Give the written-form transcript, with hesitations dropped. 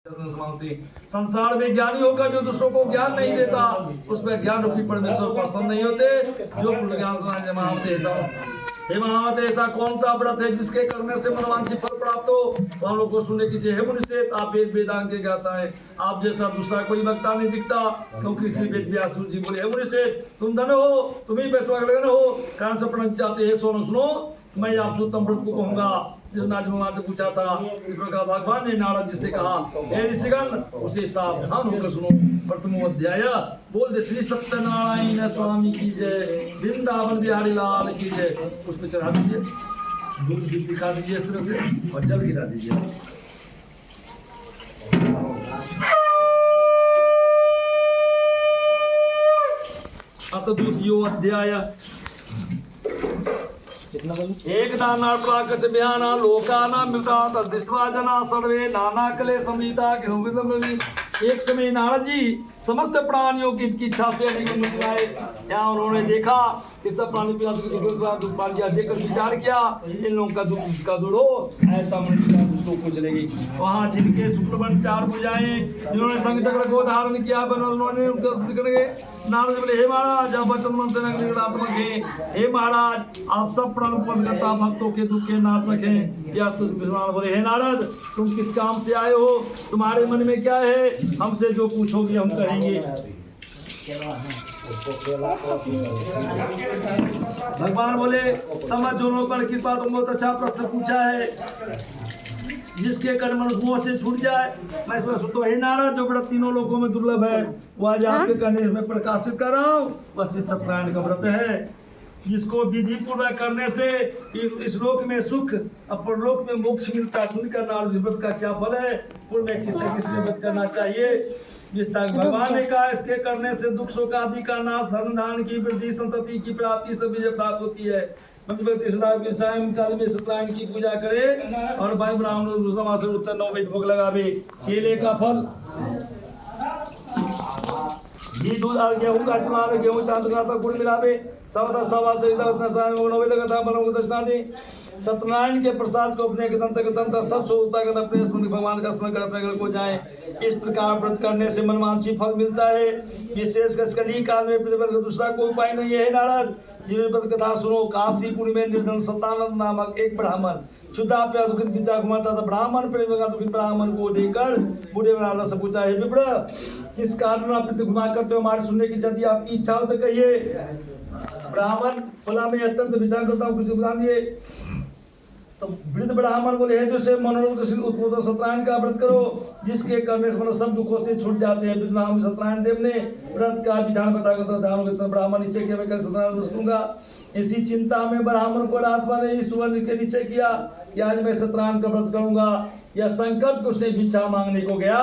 संसार में ज्ञानी होकर जो दूसरों को ज्ञान नहीं देता उसमें ज्ञान रूपी परमेश्वर प्रसन्न नहीं होते। जो ज्ञान हे महावत ऐसा कौन सा व्रत है जिसके करने से मनोवांछित फल प्राप्त हो? तो हम लोग को सुनने कीजिए। हे मुनिश्रेष्ठ, आप वेद वेदांग के गाता है, आप जैसा दूसरा कोई वक्ता नहीं दिखता। क्योंकि श्री वेद व्यास जी बोले, हे मुनिश्रेष्ठ, तुम धन हो, तुम ही पैसा हो, कारण से प्रण चाहते हैं सोनो सुनो, मैं आपसे उत्तम व्रत को कहूंगा। जो नाजमुमा से पूछा था, इस प्रकार भगवान ने नारद जी से कहा, हे ऋषिगण, उसे सावधान होकर सुनो। प्रथम अध्याय बोल दे श्री सत्यनारायण स्वामी की जय, वृंदावन बिहारी लाल की जय। उसमें चढ़ा दीजिए, दूध भी दिखा दीजिए इस तरह से, और जल गिरा दीजिए। अत द्वितीयो अध्याय एक नाना प्राकच बयाना लोकाना मृता तद्दृष्ट्वा जना सर्वे नाना कले संहिता किनुविदमि। एक समय नारद जी समस्त प्राणियों की इच्छा से आए। यहाँ उन्होंने देखा कि सब प्राणी देखकर विचार किया, इन लोगों का दुख इसका दूर हो, ऐसा मनुष्य दूसरों को चलेगी। वहाँ जिनके शुक्रवर्ण 4 भुजाएं, जिन्होंने संग चक्र को धारण किया, उन्होंने नारद बोले, हे महाराज, आप वचन मन से निकटात्मक हैं। हे महाराज, आप सब प्राणपदकर्ता भक्तों के दुख के नाश सकें। यह बोले, हे नारद, तुम किस काम से आए हो? तुम्हारे मन में क्या है? हमसे जो पूछोगे हम कहेंगे। भगवान बोले, समझ जोनों पर कृपा, तुम बहुत अच्छा प्रश्न पूछा है। जिसके कर्म मुंह से छूट जाए, मैं इसमें सुतो, हे नारद, जो व्रत तीनों लोगों में दुर्लभ है, वो आज आपके कहने में प्रकाशित कर रहा हूँ। बस इस सत्यनारायण का व्रत है, जिसको विधि पूर्वक करने से इस लोक में सुख और परलोक में मोक्ष मिलता। सुनकर नारद, व्रत का क्या फल है? पूर्व में किसने व्रत करना चाहिए? जिस तक भगवान ने कहा, इसके करने से दुख शोक आदि का नाश, धन धान की वृद्धि, संतति की प्राप्ति सब विजय प्राप्त होती है। सायं काल में सत्यनारायण की पूजा करे और भाई ब्राह्मण से उत्तर 9 बजे भोग लगावे। केले का फल, घी दूध और गेहूं का चुनाव, गेहूं चांदना पर गुड़ मिलावे, सवा से दक्षिणा दे। सत्यनारायण के प्रसाद को अपने तंत्र सब सोता अपने भगवान का स्मरण कर अपने घर को जाए। इस प्रकार व्रत करने से मनवांछित फल मिलता है। विशेष कली काल में दूसरा कोई उपाय नहीं है। नारद जी, कथा सुनो। काशीपुर में निर्धन सतानंद नामक एक ब्राह्मण शुद्धा दुखित पिता घुमाता था। ब्राह्मण प्रेम का दुखित ब्राह्मण को देकर बूढ़े नारद से पूछा, हे विप्र, किस कारण आप घुमा करते हो? हमारे सुनने की यदि आपकी इच्छा हो तो कहिए। ब्राह्मण बोला, मैं अत्यंत विचार करता हूँ, कुछ बता दिए। तो वृद्ध ब्राह्मण बोले, हे जो मनोरथ सत्यनारायण का व्रत करो, जिसके करने से सब दुखों से छूट जाते हैं। सत्यनारायण देव ने व्रत का विधान बताकर ब्राह्मण निश्चय किया, मैं कल सत्यनारायण व्रत करूंगा। इसी चिंता में ब्राह्मण को आत्मा ने सुवर्ण के निश्चय किया कि आज मैं सत्यनारायण का व्रत करूंगा। यह संकल्प उसने भिक्षा मांगने को गया